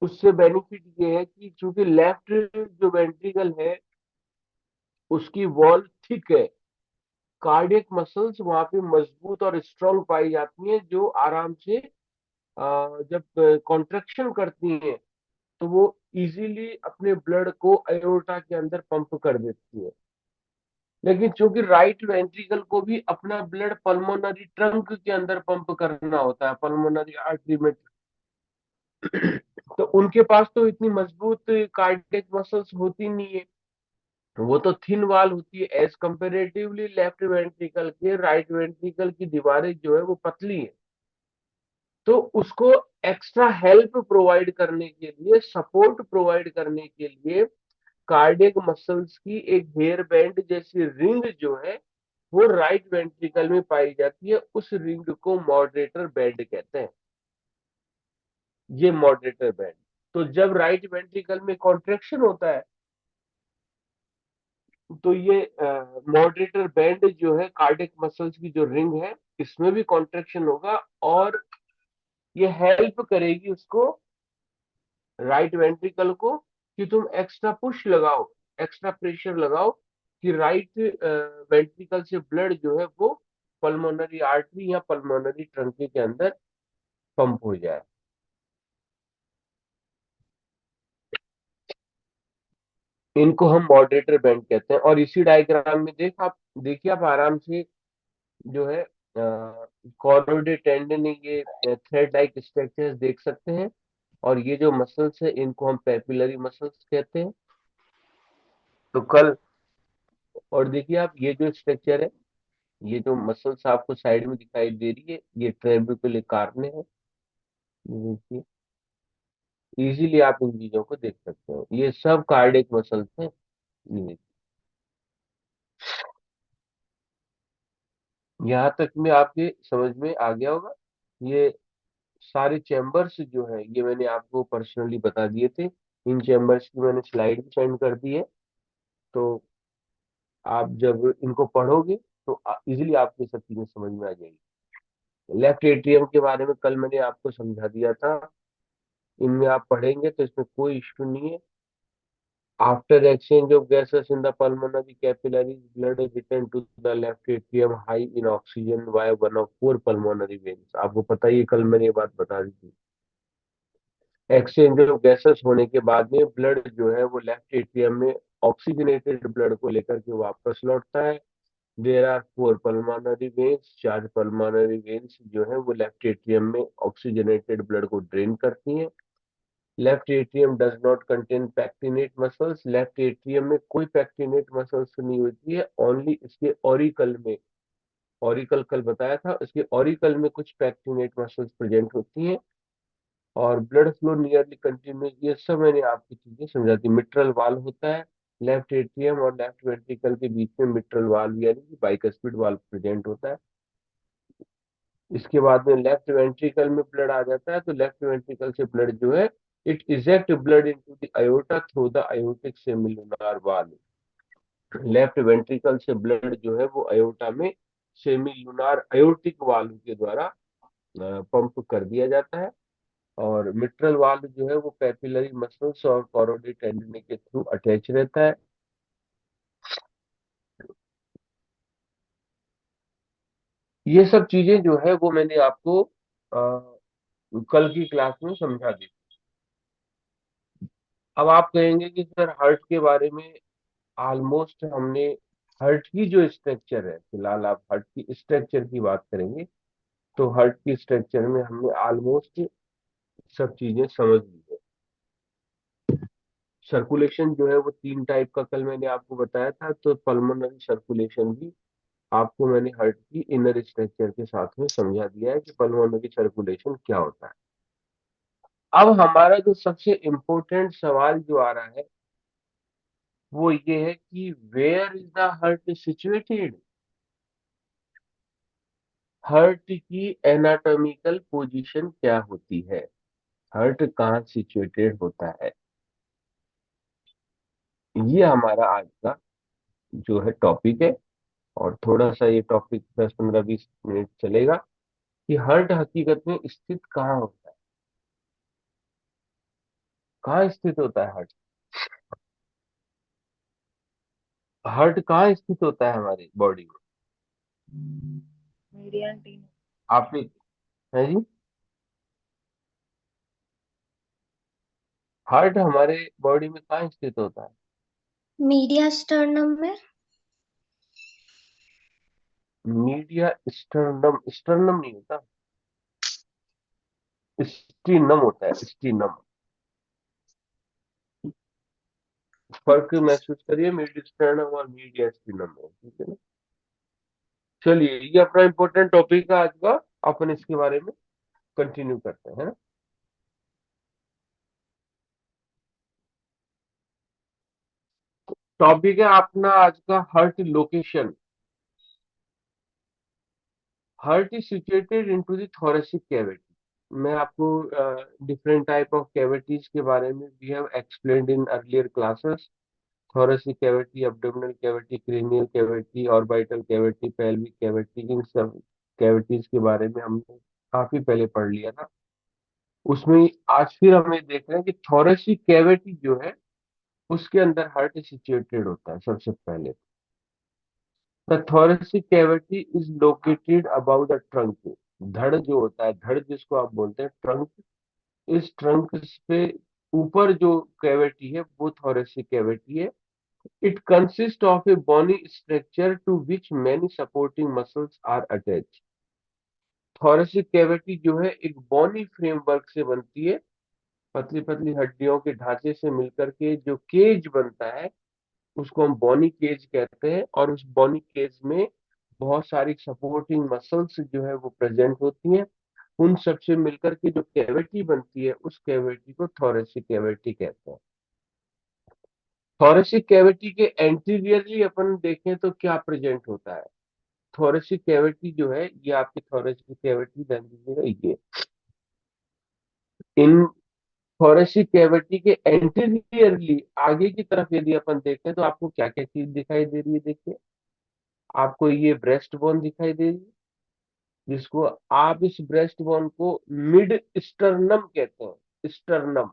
उससे बेनिफिट ये है कि चूंकि लेफ्ट जो वेंट्रिकल है उसकी वॉल थिक है, कार्डियक मसल्स वहां पे मजबूत और स्ट्रांग पाई जाती हैं, जो आराम से जब कॉन्ट्रैक्शन करती हैं तो वो इजीली अपने ब्लड को अयोर्टा के अंदर पंप कर देती है। लेकिन चूंकि राइट वेंट्रिकल को भी अपना ब्लड पल्मोनरी ट्रंक के अंदर पंप करना होता है, पल्मोनरी आर्टरी में, तो उनके पास तो इतनी मजबूत कार्डियक मसल्स होती नहीं है, वो तो थिन वाल होती है। एज कंपेरेटिवली लेफ्ट वेंट्रिकल के राइट वेंट्रिकल की दीवारें जो है वो पतली है। तो उसको एक्स्ट्रा हेल्प प्रोवाइड करने के लिए, सपोर्ट प्रोवाइड करने के लिए, कार्डियक मसल्स की एक हेयर बैंड जैसी रिंग जो है वो राइट वेंट्रिकल में पाई जाती है। उस रिंग को मॉडरेटर बैंड कहते हैं। ये मॉडरेटर बैंड, तो जब राइट वेंट्रिकल में कॉन्ट्रेक्शन होता है तो ये मॉडरेटर बैंड जो है, कार्डियक मसल्स की जो रिंग है, इसमें भी कॉन्ट्रेक्शन होगा, और ये हेल्प करेगी उसको, राइट वेंट्रिकल को, कि तुम एक्स्ट्रा पुश लगाओ, एक्स्ट्रा प्रेशर लगाओ, कि राइट वेंट्रिकल से ब्लड जो है वो पल्मोनरी आर्टरी या पल्मोनरी ट्रंकी के अंदर पंप हो जाए। इनको हम मॉडरेटर बैंड कहते हैं। और इसी डायग्राम में देखिए आप आराम से जो है कॉर्डोइड टेंडन, ये थ्रेड लाइक स्ट्रक्चर्स देख सकते हैं। और ये जो मसल्स है इनको हम पेपिलरी मसल्स कहते हैं। तो कल, और देखिए आप ये जो स्ट्रक्चर है, ये जो मसल्स आपको साइड में दिखाई दे रही है, ये ट्रेबिकुलर कार्ने है। ये देखिए, इजीली आप इन चीजों को देख सकते हो, ये सब कार्डियक मसल्स हैं। ये देखिए, यहाँ तक में आपके समझ में आ गया होगा। ये सारे चैम्बर्स जो है ये मैंने आपको पर्सनली बता दिए थे। इन चैम्बर्स की मैंने स्लाइड भी सेंड कर दी है। तो आप जब इनको पढ़ोगे तो इजीली आपको ये सब चीजें समझ में आ जाएगी। लेफ्ट एट्रियम के बारे में कल मैंने आपको समझा दिया था। इनमें आप पढ़ेंगे तो इसमें कोई इश्यू नहीं है। After exchange of gases in the pulmonary capillaries, blood is returned to the left atrium high in oxygen via one of four pulmonary veins। आपको पता ही है, कल मैंने ये बात बता दी थी। एक्सचेंज ऑफ गैसेस होने के बाद में ब्लड जो है वो लेफ्ट एट्रियम में ऑक्सीजनेटेड ब्लड को लेकर के वापस लौटता है। There are four pulmonary veins, चार पल्मोनरी वेन्स जो है वो लेफ्ट एट्रियम में ऑक्सीजनेटेड ब्लड को ड्रेन करती हैं। Left atrium does not contain pectinate muscles. Left atrium में कोई पैक्टिनेट मसल्स नहीं होती है, ओनली इसके ऑरिकल में, ऑरिकल कल बताया था, इसके ऑरिकल में कुछ पैक्टिनेट मसल्स प्रेजेंट होती हैं। और ब्लड फ्लो नियरली कंटिन्यूस, ये सब मैंने आपकी चीजें समझा दी। मिट्रल वाल होता है लेफ्ट एट्रियम और लेफ्ट वेंट्रिकल के बीच में, मिट्रल वाल यानी कि बाइकस्पिड वाल प्रेजेंट होता है। इसके बाद में लेफ्ट वेंट्रिकल में ब्लड आ जाता है, तो लेफ्ट वेंट्रिकल से ब्लड जो है, it eject blood into the aorta through the aortic semilunar valve. Left ventricle से ब्लड जो है वो अयोर्टा में सेमिलुनार अयोर्टिक वाल्व के द्वारा पंप कर दिया जाता है। और मिट्रल वाल्व जो है वो कैपिलरी मसल्स और कॉरोनरी टेंडन के थ्रू अटैच रहता है। ये सब चीजें जो है वो मैंने आपको कल की क्लास में समझा दी। अब आप कहेंगे कि सर हार्ट के बारे में ऑलमोस्ट हमने, हार्ट की जो स्ट्रक्चर है, फिलहाल आप हार्ट की स्ट्रक्चर की बात करेंगे, तो हार्ट की स्ट्रक्चर में हमने ऑलमोस्ट सब चीजें समझ ली है। सर्कुलेशन जो है वो तीन टाइप का कल मैंने आपको बताया था, तो पल्मोनरी सर्कुलेशन भी आपको मैंने हार्ट की इनर स्ट्रक्चर के साथ में समझा दिया है कि पल्मोनरी सर्कुलेशन क्या होता है। अब हमारा जो सबसे इम्पोर्टेंट सवाल जो आ रहा है वो ये है कि where is the heart situated. Heart की एनाटॉमिकल पोजीशन क्या होती है, हार्ट कहाँ सिचुएटेड होता है, ये हमारा आज का जो है टॉपिक है। और थोड़ा सा ये टॉपिक 10-15-20 मिनट चलेगा कि हार्ट हकीकत में स्थित कहाँ होता है। कहाँ स्थित होता है हार्ट? हार्ट कहाँ स्थित होता है हमारी बॉडी में? Median tin. आपने, है जी, हार्ट हमारे बॉडी में कहाँ स्थित होता है? मीडिया स्टर्नम में। मीडिया स्टर्नम, स्टर्नम नहीं होता, स्टीनम होता है, स्टीनम। फर्क महसूस करिए मीडिया स्टर्नम और मीडिया स्टीनम में, ठीक है ना। चलिए, ये अपना इंपॉर्टेंट टॉपिक है आज का, अपन इसके बारे में कंटिन्यू करते हैं, है ना। टॉपिक है अपना आज का heart location. Heart is situated into the thoracic cavity. मैं आपको डिफरेंट टाइप ऑफ कैविटीज के बारे में we have explained in earlier classes. Thoracic cavity, abdominal cavity, cranial cavity, orbital cavity, pelvic cavity, इन सब कैविटीज के बारे में हमने काफी पहले पढ़ लिया था। उसमें आज फिर हमें देख रहे हैं कि थोरेसिक कैविटी जो है उसके अंदर हार्ट सिचुएटेड होता है सबसे पहले। The thoracic cavity is located above the trunk। धड़ जो होता है, धड़ जिसको आप बोलते हैं ट्रंक, इस ट्रंक पे ऊपर जो कैविटी है वो thoracic कैविटी है। It consist of a bony structure to which many supporting muscles are attached। thoracic cavity जो है एक bony फ्रेमवर्क से बनती है, पतली पतली हड्डियों के ढांचे से मिलकर के जो केज बनता है उसको हम बॉनी केज कहते हैं। और उस बॉनी केज में बहुत सारी सपोर्टिंग मसल्स जो है वो प्रेजेंट होती हैं। उन सब से मिलकर के जो कैविटी बनती है उस कैविटी को थोरेसिक कैविटी कहते हैं। थोरेसिक कैविटी के एंटीरियरली अपन देखें तो क्या प्रेजेंट होता है? थोरेसिक कैविटी जो है ये आपकी थोरेसिक कैविटी ध्यान दीजिएगा, ये इन थोरेसिक कैविटी के एंटीरियरली आगे की तरफ यदि अपन देखें तो आपको क्या क्या चीज दिखाई दे रही है? देखिए, आपको ये ब्रेस्ट बोन दिखाई दे रही है, जिसको आप इस ब्रेस्ट बोन को मिड स्टर्नम कहते हैं। स्टर्नम,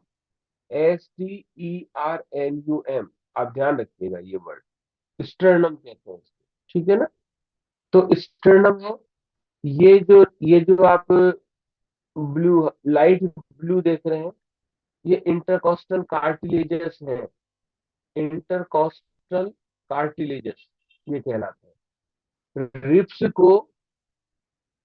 STERNUM, आप ध्यान रखिएगा ये वर्ड, स्टर्नम कहते हैं इसको, ठीक है ना। तो स्टर्नम है, ये जो आप ब्लू, लाइट ब्लू देख रहे हैं, ये इंटरकॉस्टल कार्टिलेजस है। इंटरकॉस्टल कार्टिलेजस ये कहलाते हैं। रिब्स को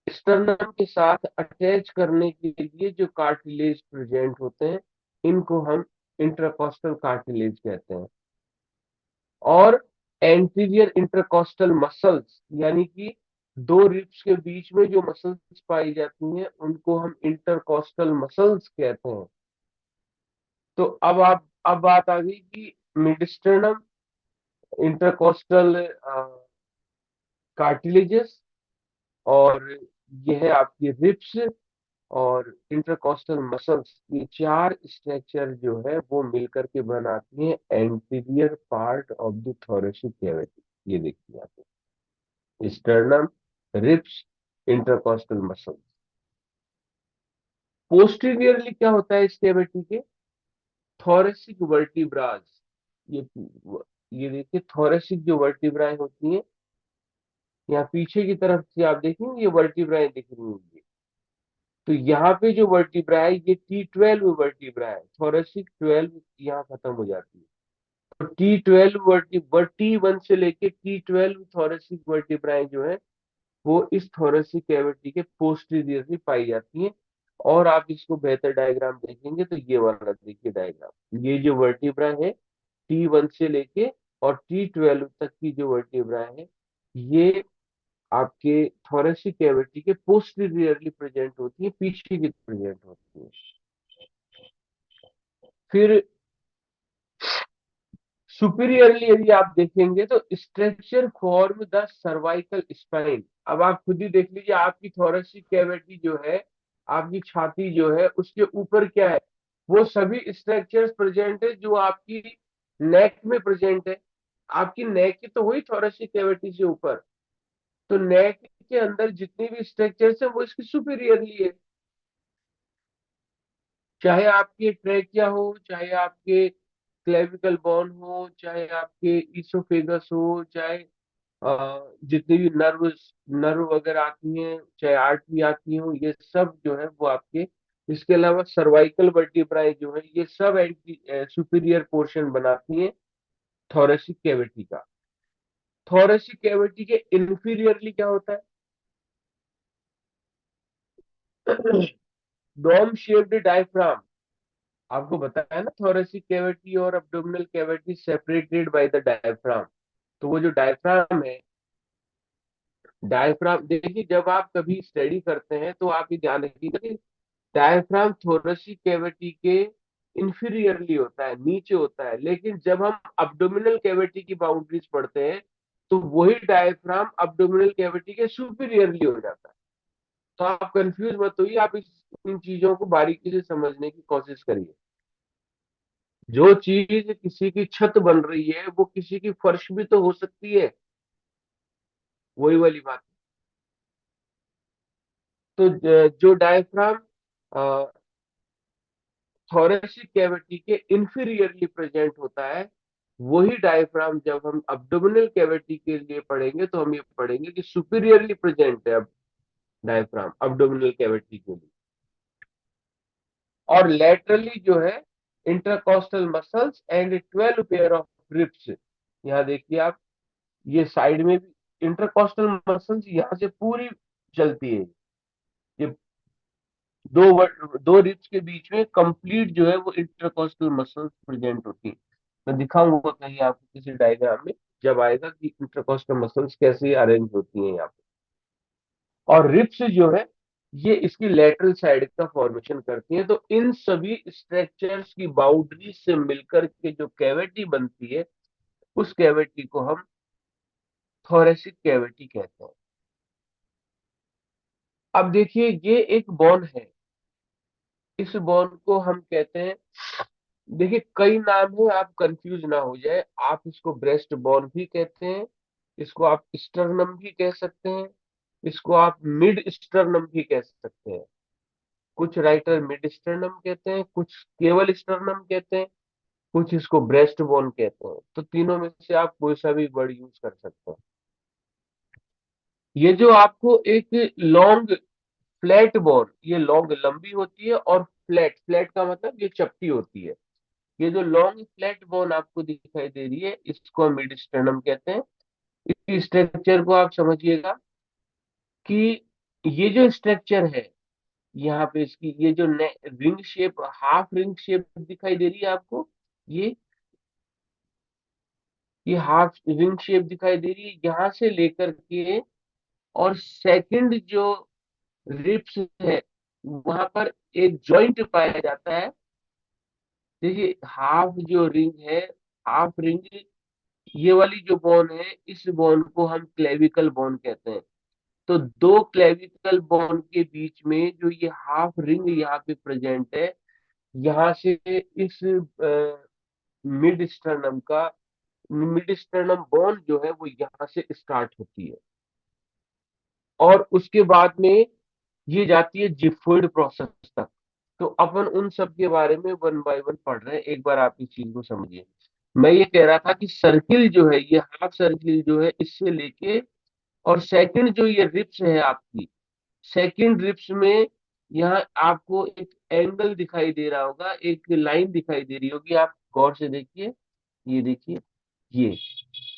स्टर्नम के साथ अटैच करने के लिए जो कार्टिलेज प्रेजेंट होते हैं इनको हम इंटरकॉस्टल कार्टिलेज कहते हैं। और एंटीरियर इंटरकॉस्टल मसल्स, यानी कि दो रिब्स के बीच में जो मसल्स पाई जाती हैं उनको हम इंटरकॉस्टल मसल्स कहते हैं। तो अब बात आ गई कि मिडस्टर्नम, इंटरकॉस्टल कार्टिलेजेस, और यह है आपकी रिब्स और इंटरकॉस्टल मसल्स, ये चार स्ट्रक्चर जो है वो मिलकर के बनाती हैं anterior part of the thoracic cavity. ये देखिए आप, sternum, ribs, intercostal muscles. Posteriorly क्या होता है इस कैविटी के? Thoracic vertebras. ये ये देखिए, थोरेसिक जो वर्टिब्राएं होती हैं, यहाँ पीछे की तरफ से आप देखेंगे ये वर्टिब्राएं दिख रही होंगी। तो यहाँ पे जो वर्टिब्रा है ये T12 वर्टिब्रा है, थोरेसिक 12 यहाँ खत्म हो जाती है। तो T12 वर्टिब्रा, T1 से लेके T12 थोरेसिक वर्टिब्राएं जो है वो इस थोरेसिक कैविटी के पोस्टीरियरली पाई जाती हैं। और आप इसको बेहतर डायग्राम देखेंगे तो ये वाला देखिए डायग्राम, ये जो वर्टिब्रा है T1 से लेके और T12 तक की जो वर्टिब्रा है ये आपके थोरेसिक कैविटी के पोस्टीरियरली प्रेजेंट होती है, पीछे की प्रेजेंट होती है। फिर सुपीरियरली यदि आप देखेंगे तो structure form the cervical spine. अब आप खुद ही देख लीजिए, आपकी थोरेसिक कैविटी जो है, आपकी छाती जो है उसके ऊपर क्या है? वो सभी स्ट्रक्चर्स प्रेजेंट है जो आपकी नेक में प्रेजेंट है। आपकी नेक की तो हुई थोरेसिक कैविटी से ऊपर, तो नेक के अंदर जितनी भी स्ट्रक्चर्स है वो इसकी सुपीरियरली है। चाहे आपके ट्रेकिया हो, चाहे आपके क्लेविकल बोन हो, चाहे आपके ईसोफेगस हो, चाहे जितनी भी नर्व वगैरह आती हैं, चाहे आर्टरी आती हो, ये सब जो है वो आपके, इसके अलावा सर्वाइकल वर्टिब्राई जो है, ये सब एंटी सुपीरियर पोर्शन बनाती हैं थोरेसिक कैविटी का। थोरेसिक कैविटी के इंफीरियरली क्या होता है? Dome shaped diaphragm. आपको बताया ना, थोरेसिक कैविटी और abdominal cavity separated by the diaphragm. तो वो जो डायफ्राम है, डायफ्राम देखिए, जब आप कभी स्टडी करते हैं तो आप ये ध्यान रखिएगा कि डायफ्राम थोरेसिक कैविटी के इंफीरियरली होता है, नीचे होता है, लेकिन जब हम अब्डोमिनल कैविटी की बाउंड्रीज पढ़ते हैं तो वही डायफ्राम अब्डोमिनल कैविटी के सुपीरियरली हो जाता है। तो आप कंफ्यूज मत होइए, आप इन चीजों को बारीकी से समझने की कोशिश करिए। जो चीज किसी की छत बन रही है वो किसी की फर्श भी तो हो सकती है, वही वाली बात। तो जो डायफ्राम थोरेसिक कैविटी के इंफीरियरली प्रेजेंट होता है, वही डायफ्राम जब हम अब्डोमिनल कैविटी के लिए पढ़ेंगे तो हम ये पढ़ेंगे कि सुपीरियरली प्रेजेंट है अब डायफ्राम अब्डोमिनल कैविटी के लिए। और लेटरली जो है intercostal muscles and 12 pair of ribs. यहाँ देखिए आप, ये साइड में भी इंटरकॉस्टल मसल्स यहाँ से पूरी चलती है। ये दो रिब्स के बीच में कंप्लीट जो है वो इंटरकॉस्टल मसल्स प्रेजेंट होती है। मैं दिखाऊंगा कहीं आपको किसी डायग्राम में, जब आएगा कि इंटरकॉस्टल मसल्स कैसे अरेंज होती हैं यहाँ पे। और रिब्स जो है ये इसकी लेटरल साइड का फॉर्मेशन करती हैं। तो इन सभी स्ट्रक्चर्स की बाउंड्री से मिलकर के जो कैविटी बनती है, उस कैविटी को हम थोरेसिक कैविटी कहते हैं। अब देखिए, ये एक बोन है, इस बोन को हम कहते हैं, देखिए कई नाम है, आप कंफ्यूज ना हो जाए। आप इसको ब्रेस्ट बोन भी कहते हैं, इसको आप स्टर्नम भी कह सकते हैं, इसको आप मिड स्टर्नम भी कह सकते हैं। कुछ राइटर मिड स्टर्नम कहते हैं, कुछ केवल स्टर्नम कहते हैं, कुछ इसको ब्रेस्ट बोन कहते हैं। तो तीनों में से आप कोई सा भी वर्ड यूज कर सकते हैं। ये जो आपको एक लॉन्ग फ्लैट बोन, ये लॉन्ग लंबी होती है, और फ्लैट, फ्लैट का मतलब ये चपटी होती है। ये जो लॉन्ग फ्लैट बोन आपको दिखाई दे रही है, इसको हम मिड स्टर्नम कहते हैं। इस स्ट्रक्चर को आप समझिएगा कि ये जो स्ट्रक्चर है, यहाँ पे इसकी ये जो ring shape, half ring shape दिखाई दे रही है आपको, ये ये हाफ रिंग शेप दिखाई दे रही है यहाँ से लेकर के, और सेकंड जो रिप्स है वहां पर एक जॉइंट पाया जाता है। देखिए हाफ जो रिंग है, हाफ रिंग, ये वाली जो बोन है, इस बोन को हम क्लेविकल बोन कहते हैं। तो दो क्लेविकल बोन के बीच में जो ये हाफ रिंग यहाँ पे प्रेजेंट है, यहाँ से इस मिड स्टर्नम बोन जो है वो यहाँ से स्टार्ट होती है, और उसके बाद में ये जाती है जिफोइड प्रोसेस तक। तो अपन उन सब के बारे में वन बाय वन पढ़ रहे हैं, एक बार आप इस चीज को समझिए। मैं ये कह रहा था कि सर्किल जो है, ये हाफ सर्किल जो है, इससे लेके, और सेकंड जो ये रिप्स है आपकी, सेकंड रिप्स में यहाँ आपको एक एंगल दिखाई दे रहा होगा, एक लाइन दिखाई दे रही होगी, आप गौर से देखिए, ये देखिए, ये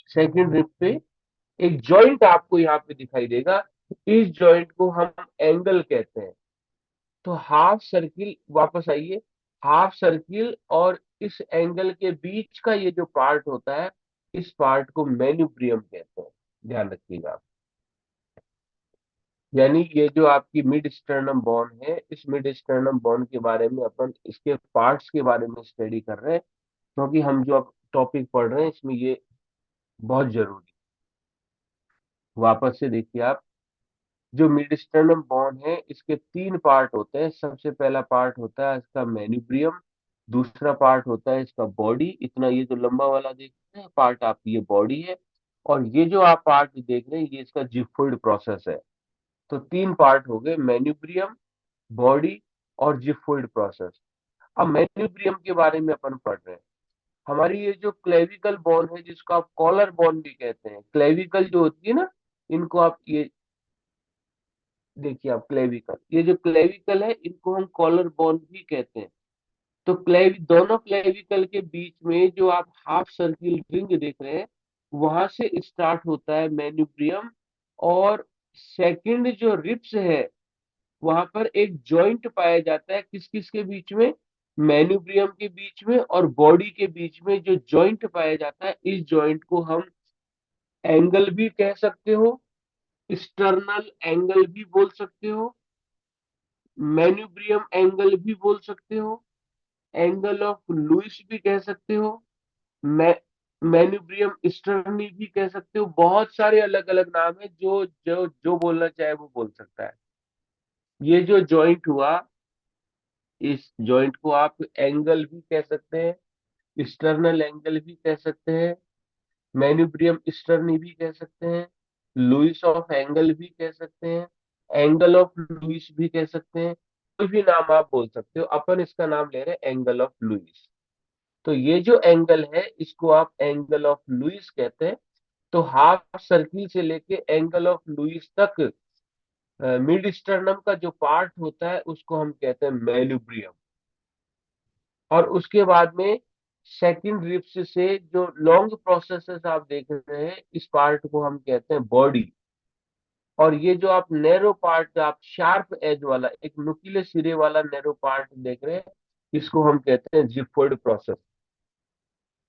सेकंड रिप पे एक जॉइंट आपको यहाँ पे दिखाई देगा। इस जॉइंट को हम एंगल कहते हैं। तो हाफ सर्किल, वापस आइए, हाफ सर्किल और इस एंगल के बीच का ये जो पार्ट होता है, इस पार्ट को मेन्यूब्रियम कहते हैं। ध्यान रखिएगा आप। यानी ये जो आपकी मिड स्टर्नम बोन है, इस मिड स्टर्नम बोन के बारे में अपन इसके पार्ट्स के बारे में स्टडी कर रहे हैं, क्योंकि हम जो अब टॉपिक पढ़ रहे हैं इसमें ये बहुत जरूरी है। वापस से देखिए आप, जो मिडस्टर्नम बोन है, इसके तीन पार्ट होते हैं। सबसे पहला पार्ट होता है इसका मेन्यूब्रियम, दूसरा पार्ट होता है इसका बॉडी, इतना ये जो लंबा वाला देख रहे हैं पार्ट आप, ये बॉडी है। और ये जो आप पार्ट देख रहे हैं ये इसका जिफोइड प्रोसेस है। तो तीन पार्ट हो गए, मेन्यूब्रियम, बॉडी और जिफोइड प्रोसेस। अब मेन्यूब्रियम के बारे में अपन पढ़ रहे हैं। हमारी ये जो क्लेविकल बोन है, जिसको आप कॉलर बोन भी कहते हैं, क्लेविकल जो होती है ना, इनको आप ये देखिए, आप क्लेविकल, ये जो क्लेविकल है इनको हम कॉलर बोन भी कहते हैं। तो दोनों क्लेविकल के बीच में जो आप हाफ सर्किल रिंग देख रहे हैं, वहां से स्टार्ट होता है मेन्यूब्रियम। और सेकंड जो रिप्स है, वहां पर एक जॉइंट पाया जाता है, किस किस के बीच में, मेन्यूब्रियम के बीच में और बॉडी के बीच में जो जॉइंट पाया जाता है, इस जॉइंट को हम एंगल भी कह सकते हो, स्टर्नल एंगल भी बोल सकते हो, मेन्यूब्रियम एंगल भी बोल सकते हो, एंगल ऑफ लुइस भी कह सकते हो, मै मेन्यूब्रियम स्टर्नी भी कह सकते हो। बहुत सारे अलग अलग नाम है, जो जो जो बोलना चाहे वो बोल सकता है। ये जो जॉइंट हुआ, इस जॉइंट को आप एंगल भी कह सकते हैं, स्टर्नल एंगल भी कह सकते हैं, मैन्युब्रियम स्टर्नी भी कह सकते हैं, लुइस ऑफ एंगल भी कह सकते हैं, एंगल ऑफ लुइस भी कह सकते हैं। कोई भी नाम आप बोल सकते हो, अपन इसका नाम ले रहे हैं एंगल ऑफ लुइस। तो ये जो एंगल है, इसको आप एंगल ऑफ लुइस कहते हैं। तो हाफ सर्किल से लेके एंगल ऑफ लुइस तक मिड स्टर्नम का जो पार्ट होता है, उसको हम कहते हैं मैन्युब्रियम। और उसके बाद में सेकंड रिब्स से जो लॉन्ग प्रोसेसेस आप देख रहे हैं, इस पार्ट को हम कहते हैं बॉडी। और ये जो आप नैरो पार्ट, आप शार्प एज वाला, एक नुकीले सिरे वाला नैरो पार्ट देख रहे हैं, इसको हम कहते हैं जिफोइड प्रोसेस।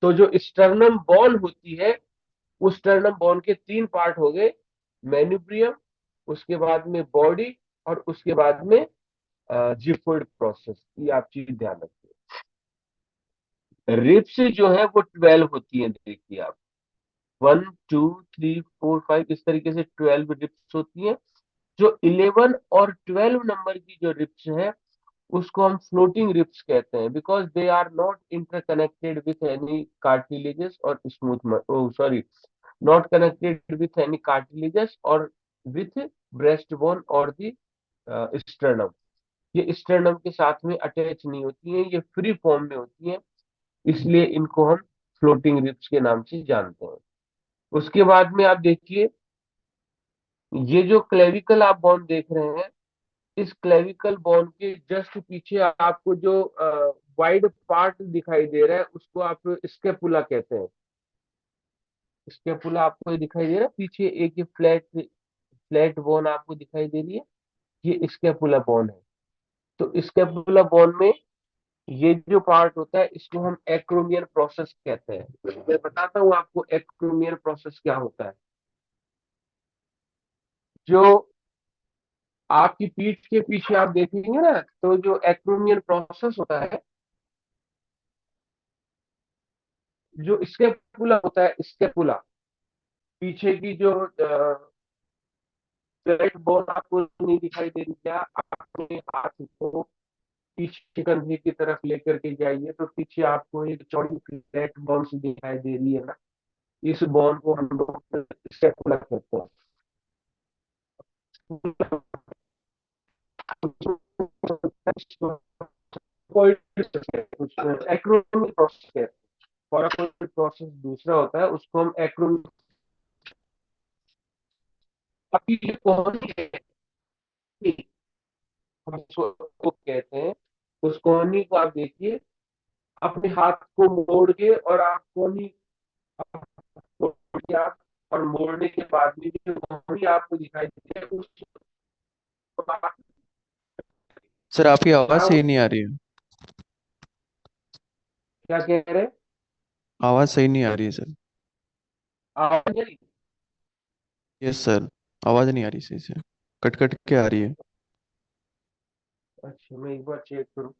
तो जो स्टर्नम बोन होती है, उस स्टर्नम बोन के तीन पार्ट हो गए, मैन्युब्रियम, उसके बाद में बॉडी, और उसके बाद में जिफोइड प्रोसेस। ये आप चीज ध्यान रखिए। रिब्स जो है वो 12 होती है, देखिए आप, 1 2 3 4 5, इस तरीके से 12 रिप्स होती हैं। जो 11 और 12 नंबर की जो रिप्स है, उसको हम फ्लोटिंग रिप्स कहते हैं, because they are not interconnected with any cartilages और smooth, sorry, not connected with any cartilages और विथ ब्रेस्ट बोन और दी स्टर्नम। ये स्टर्नम के साथ में अटैच नहीं होती हैं, ये फ्री फॉर्म में होती हैं, इसलिए इनको हम फ्लोटिंग रिप्स के नाम से जानते हैं। उसके बाद में आप देखिए, ये जो क्लेविकल आप बोन देख रहे हैं, इस क्लेविकल बोन के जस्ट पीछे आपको जो वाइड पार्ट दिखाई दे रहा है, उसको आप स्केपुला कहते हैं। स्केपुला आपको ये दिखाई दे रहा है पीछे, एक ये फ्लैट फ्लैट बोन आपको दिखाई दे रही है, ये स्केपुला बोन है। तो स्केपुला बोन में ये जो पार्ट होता है, इसको हम एक्रोमियल प्रोसेस कहते हैं। मैं बताता हूँ आपको एक्रोमियल प्रोसेस क्या होता है। जो आपकी पीठ के पीछे आप देखेंगे ना, तो जो एक्रोमियल प्रोसेस होता है, जो स्केपुला होता है, स्केपुला पीछे की जो फ्लैट बोन आपको नहीं दिखाई दे रही क्या, अपने हाथ को पीछे कंधे की तरफ लेकर के जाइए, तो पीछे आपको एक चौड़ी फ्लैट बोन सी दिखाई दे रही है ना, इस बोन को हम लोग स्केपुला कहते हैं। एक्रोमिक प्रोसेस है, और कोई प्रोसेस दूसरा होता है, उसको हम एक्रोमिक। अभी ये कौन है, हम उसको कहते हैं, उस कोहनी को आप देखिए, अपने हाथ को मोड़ के, और आप कोहनी मोड़ के आप, और मोड़ने के बाद में जो कोहनी आपको दिखाई देती है, उसको आप सर आपकी आवाज़ क्या सही नहीं आ रही है। क्या कह रहे हैं, आवाज़ सही नहीं आ रही है सर। आप नहीं। यस सर, आवाज़ नहीं आ रही सही से, कट कट के आ रही है। अच्छा, मैं एक बार चेक करूँ।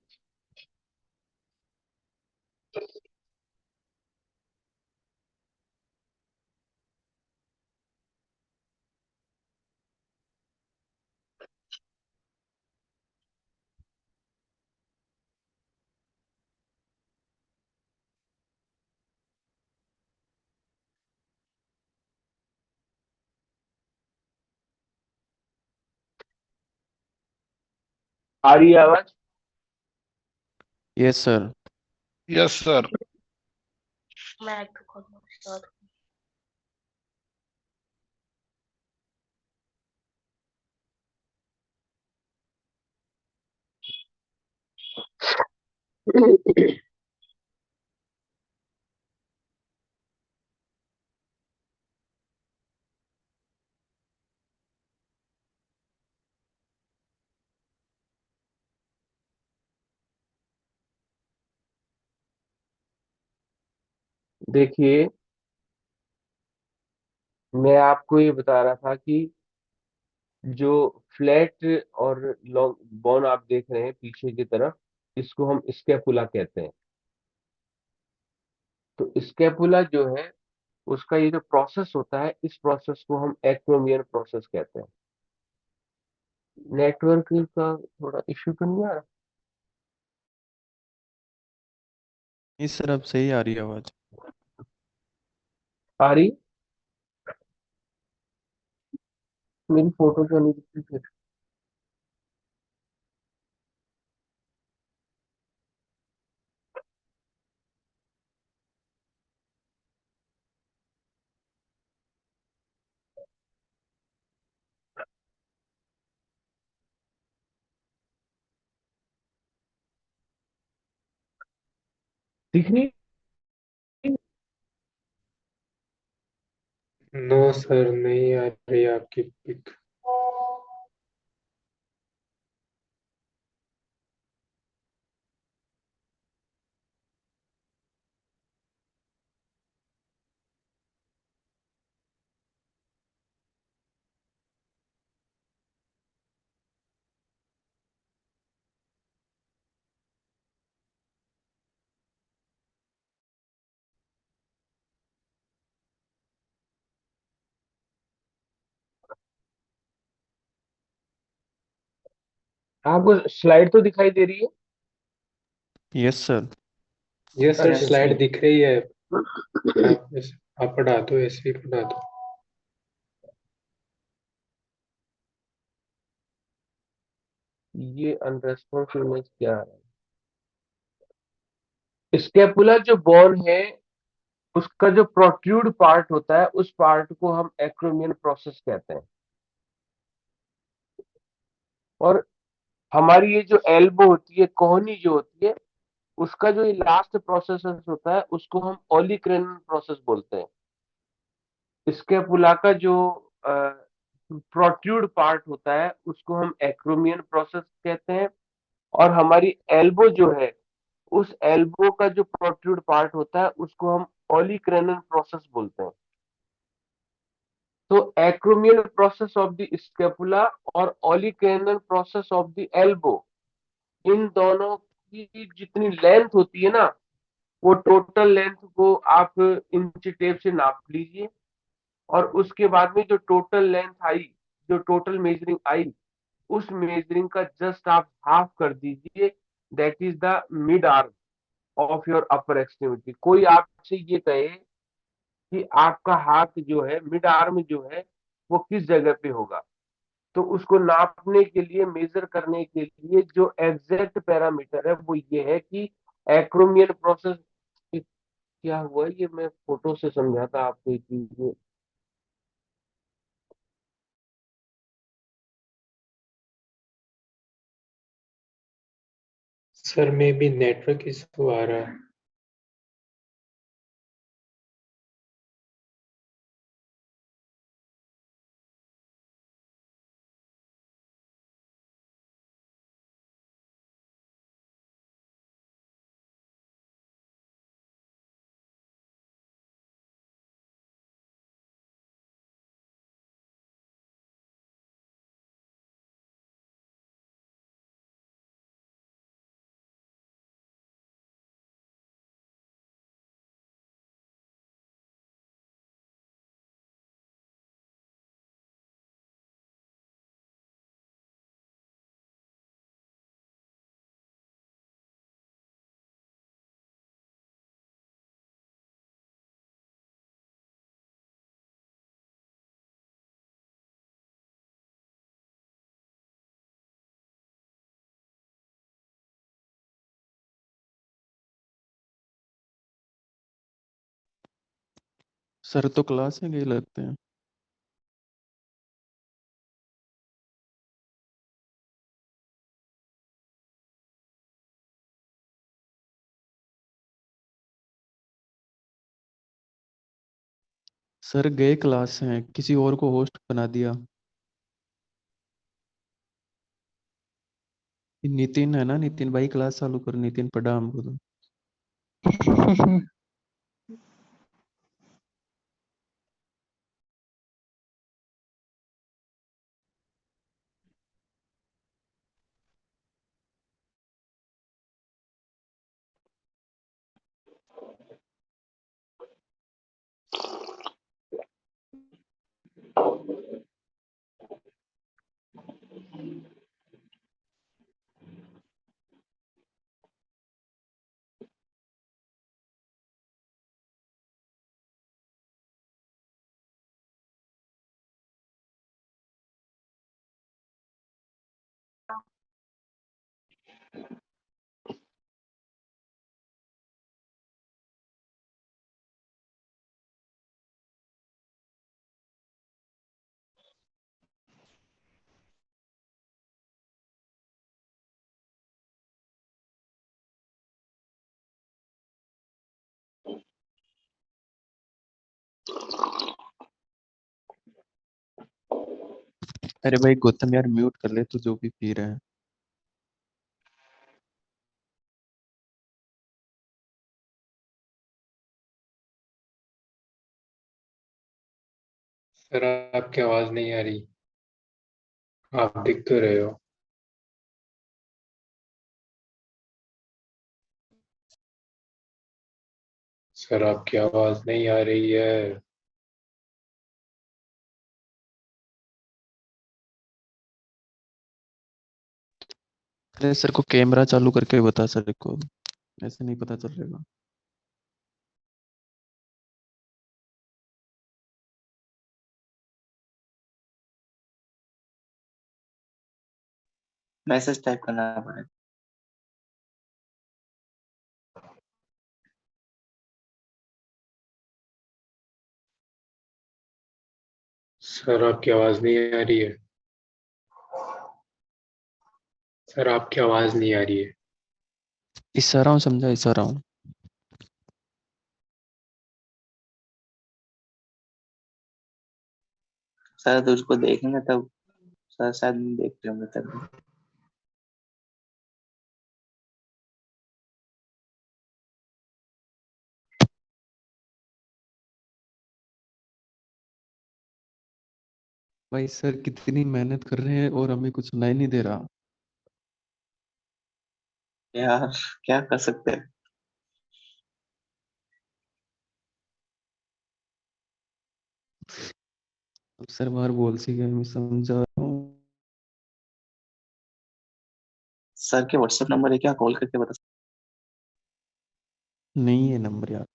आ रही है आवाज? Yes sir. Yes sir. मैं तो करूँ start। देखिए, मैं आपको ये बता रहा था कि जो फ्लैट और लॉन्ग बोन आप देख रहे हैं पीछे की तरफ, इसको हम स्कैपुला कहते हैं। तो स्कैपुला जो है, उसका ये जो प्रोसेस होता है, इस प्रोसेस को हम एक्रोमियर प्रोसेस कहते हैं। नेटवर्क का थोड़ा इश्यू तो नहीं आ रहा? नहीं सर, अब सही आ रही है आवाज। आ रही? मेरी फोटो क्यों नहीं दिखती फिर? दिख नहीं? नो सर, नहीं आ रही आपकी पिक। आपको स्लाइड तो दिखाई दे रही है? Yes sir. यस सर, अच्छा स्लाइड ठीक। दिख रही है। आप पढ़ा दो, एसवी पढ़ा दो। ये अनरेस्पॉन्सिवनेस क्या है? स्कैपुला जो बोन है, उसका जो प्रोट्रूड पार्ट होता है, उस पार्ट को हम एक्रोमियन प्रोसेस कहते हैं। और हमारी ये जो एल्बो होती है, कोहनी जो होती है, उसका जो ये लास्ट प्रोसेस होता है, उसको हम ओलिक्रेनल प्रोसेस बोलते हैं। स्कैपुला का जो प्रोट्रूड पार्ट होता है, उसको हम एक्रोमियन प्रोसेस कहते हैं। और हमारी एल्बो जो है, उस एल्बो का जो प्रोट्रूड पार्ट होता है, उसको हम ओलिक्रेनल प्रोसेस बोलते हैं। तो acromial process of the scapula और ओलिक्रेनल प्रोसेस ऑफ द एल्बो, इन दोनों की जितनी लेंथ होती है ना, वो टोटल लेंथ को आप इंच टेप से नाप लीजिए। और उसके बाद में जो टोटल लेंथ आई, जो टोटल मेजरिंग आई, उस मेजरिंग का जस्ट आप हाफ कर दीजिए। That is the mid arm of your upper extremity. कोई आपसे ये कहे कि आपका हाथ जो है, मिड आर्म जो है, वो किस जगह पे होगा, तो उसको नापने के लिए, मेजर करने के लिए जो एग्जैक्ट पैरामीटर है, वो ये है कि एक्रोमियल प्रोसेस। क्या हुआ, ये मैं फोटो से समझाता आपको एक चीज। Sir, maybe network issue आ रहा है। सर तो क्लास में गए लगते हैं। सर गए क्लास हैं, किसी और को होस्ट बना दिया। नितिन है ना, नितिन भाई क्लास चालू कर, नितिन पढ़ा हमको तो। अरे भाई गौतम यार म्यूट कर ले तू, जो भी पी रहा है। सर आपकी आवाज नहीं आ रही। आप दिख तो रहे हो। सर आपकी आवाज नहीं आ रही है। अरे सर को कैमरा चालू करके बता सर को, ऐसे नहीं पता चलेगा। मैसेज टाइप करना पड़ेगा। सर आपकी आवाज नहीं आ रही है। सर आपकी आवाज नहीं आ रही है। इशारा हूँ, समझा, इशारा हूँ। सर तो उसको देखेंगे तब। सर शायद नहीं देख रहे होंगे तब। भाई सर कितनी मेहनत कर रहे हैं और हमें कुछ सुनाई नहीं दे रहा। यार क्या कर सकते हैं। अब सर बार बोल सी गए, मैं समझा रहा हूँ। सर के व्हाट्सएप नंबर है क्या, कॉल करके बता। नहीं है नंबर यार।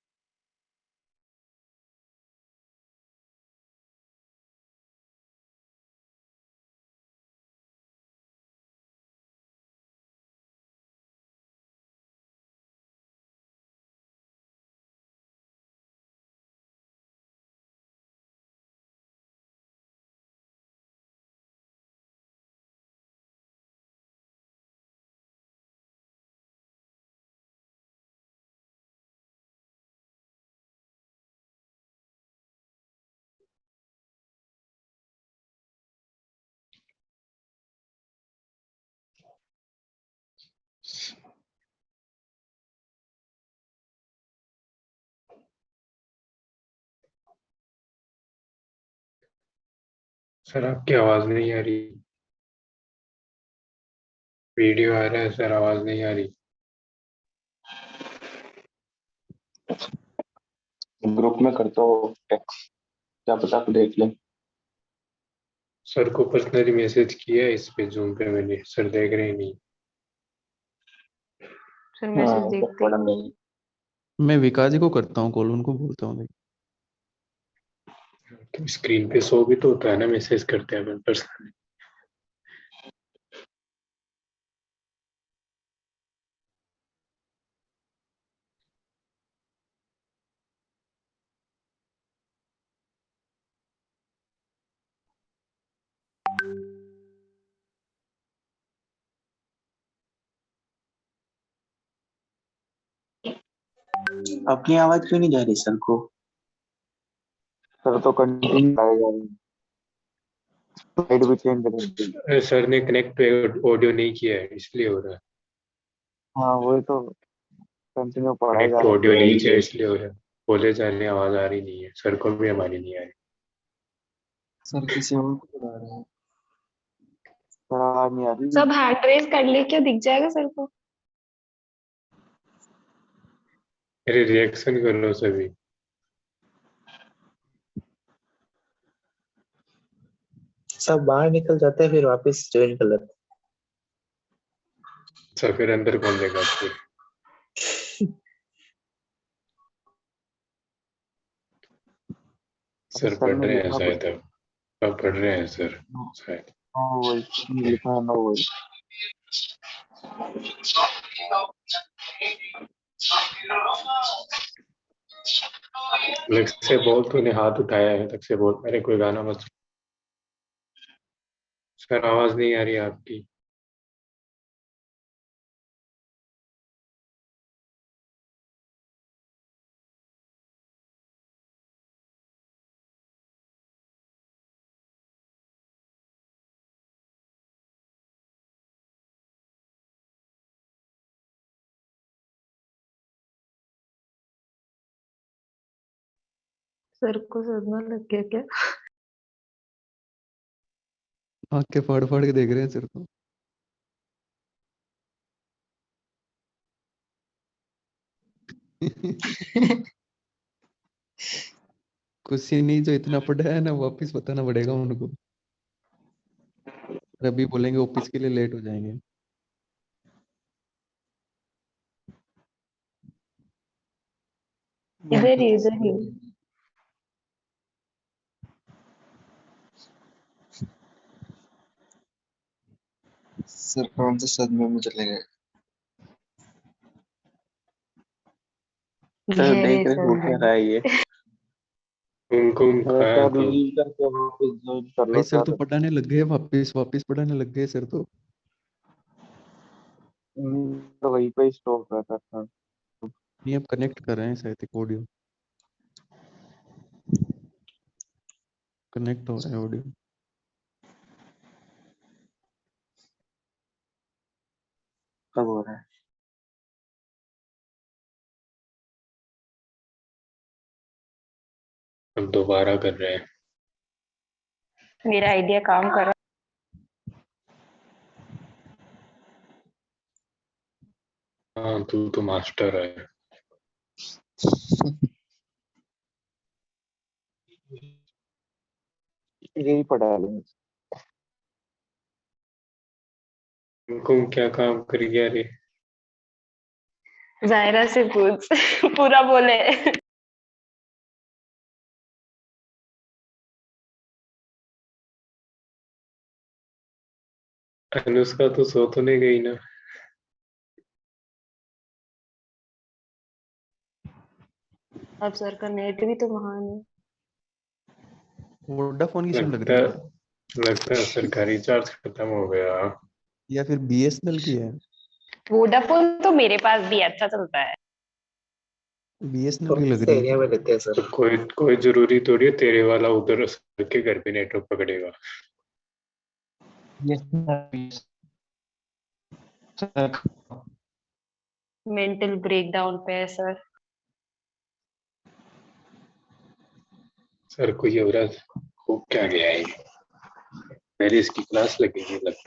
सर आपकी आवाज नहीं आ रही। वीडियो आ रहा है सर, आवाज नहीं आ रही। ग्रुप में करता हूँ टेक्स्ट, क्या पता आप देख लें। सर को पर्सनली मैसेज किया है इस पे, जूम पे मैंने, सर देख रहे ही नहीं। सर मैसेज हाँ तो देखते ही पढ़ा नहीं। नहीं। मैं विकास जी को करता हूँ कॉल, उनको बोलता हूँ। तो स्क्रीन पे शो भी तो होता है ना, मैसेज करते हैं अपन पर्सनली। अपनी आवाज क्यों नहीं जा रही सर को? सर तो कंटिन्यू आए जा रही है, स्लाइड भी चेंज करेंगे। सर ने कनेक्ट ऑडियो नहीं किया है इसलिए हो रहा है। हाँ वही तो कंटिन्यू पढ़ाया जा कनेक्ट रहा ऑडियो है। नहीं किया इसलिए हो रहा है। बोले जा रहे हैं, आवाज आ रही नहीं है, सर को भी हमारी नहीं आ रही। सर किसी और को बुला रहे हैं। सर आवाज नहीं आ रही। सब हैंड रेज कर ले, क्या दिख जाएगा सर को? अरे रिएक्शन कर लो सभी। सब बाहर निकल जाते हैं फिर वापस ज्वाइन कर लेते सर फिर अंदर कौन देगा फिर? सर सर पढ़ ने रहे हैं लिखा शायद अब पढ़ रहे हैं सर शायद। नो वही लिखा है, नो वही। लग से बोल, तूने हाथ उठाया है, लग से बोल। अरे कोई गाना मत सुन। सर आवाज नहीं आ रही आपकी। सर को सदमा लग गया क्या? आंखें फाड़ फाड़ के देख रहे हैं सर को। कुछ ही नहीं, जो इतना पढ़ा है ना वापस बताना पड़ेगा उनको। और अभी बोलेंगे ऑफिस के लिए लेट हो जाएंगे। इधर ही इधर ही। सर कौन से सदमे में चले गए? सर गहरे देख रहे हो क्या सदमे। रहा है ये? कुमकुम अरे खाया सर थी। लीव करके वापस ज्वाइन कर भाई लो सर तो सर। पढ़ाने लग गए, वापस वापस पढ़ाने लग गए सर तो। तो वहीं पे स्टॉप रहता था। नहीं, अब कनेक्ट कर रहे हैं शायद एक ऑडियो। कनेक्ट हो रहा है ऑडियो। कब हो रहा है? अब दोबारा कर रहे हैं। मेरा आइडिया काम कर रहा। हाँ तू तो मास्टर है। यही पढ़ा लेंगे। कुमकुम क्या काम कर गया रे? जायरा से पूछ। पूरा बोले। अनुष्का तो सो तो नहीं गई ना? अब सर का नेट भी तो महान है। वोडाफोन की सिम लग लगता रही है क्या? लगता है सर का रिचार्ज खत्म हो गया। या फिर बीएसएनएल की है? वोडाफोन तो मेरे पास भी अच्छा चलता है। बीएसएनएल कौन की लग से रही एरिया है। में रहते हैं तो सर? कोई जरूरी थोड़ी है तेरे वाला उधर सर के घर पे नेटवर्क पकड़ेगा। मेंटल ब्रेकडाउन पे है सर। सर को ये हो रहा है, हो क्या गया है ये? पहले इसकी क्लास लगेगी लगता है।